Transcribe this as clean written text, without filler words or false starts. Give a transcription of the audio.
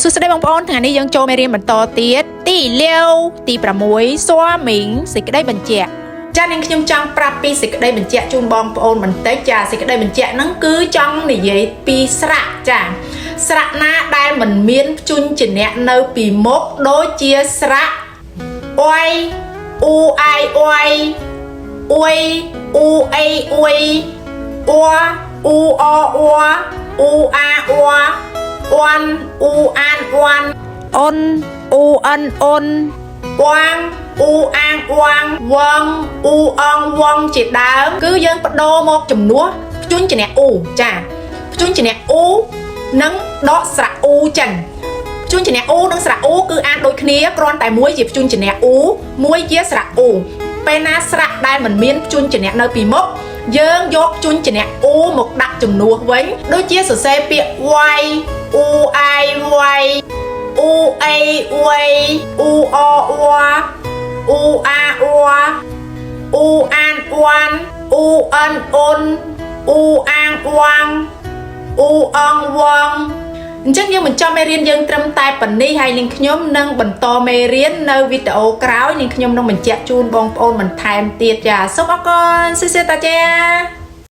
សួស្តីបងប្អូនថ្ងៃនេះយើងចូលមេរៀនបន្តទៀតទីលាវទី6សួរមីងសេចក្តីបញ្ជាក់ចានាងខ្ញុំចង់ប្រាប់ពីសេចក្តីបញ្ជាក់ជូនបងប្អូនបន្តិចចាសេចក្តីបញ្ជាក់ហ្នឹងគឺចង់និយាយពីស្រៈចាស្រៈណាដែលមិនមានព្យញ្ជនៈនៅពីមុខដូចជាស្រៈអ៊ុយអ៊ូអាយអ៊ុយអ៊ុយអ៊ូអេអ៊ុយអ៊ូអ៊ូអអ៊ូអ៊ូអាអ៊ូអ៊ុនអ៊ូអានអ៊ុនអូនអ៊ូអិនអូនវាងអ៊ូអាងវាងវងអ៊ូអងវងជាដើមគឺយើងបដូរមកជំនួសព្យញ្ជនៈអ៊ូចាព្យញ្ជនៈអ៊ូនិងដកស្រៈអ៊ូចឹងព្យញ្ជនៈអ៊ូនិងស្រៈអ៊ូគឺអានដូចគ្នាគ្រាន់តែមួយជាព្យញ្ជនៈអ៊ូមួយជាស្រៈអ៊ូពេលណាស្រៈដែលមិនមានព្យញ្ជនៈនៅពីមុខយើងយកព្យញ្ជនៈអ៊ូមកដាក់ជំនួសវិញដូចជាសរសេរពាក្យវាយអ៊ូអាយវាយអ៊ូអេអ៊ុយអ៊ូអអ៊ូអ៊ូអាអ៊ូអ៊ូអានអ៊ុនអ៊ូអិនអូនអ៊ូអាងវាងអ៊ូអងវងអញ្ចឹងយើងបញ្ចប់មេរៀនយើងត្រឹមតែប៉ុណ្នេះហើយនាងខ្ញុំនឹងបន្តមេរៀននៅវីដេអូក្រោយនាងខ្ញុំនឹងបញ្ជាក់ជូនបងប្អូនបន្ថែមទៀតចាសូមអរគុណសិស្សតាចា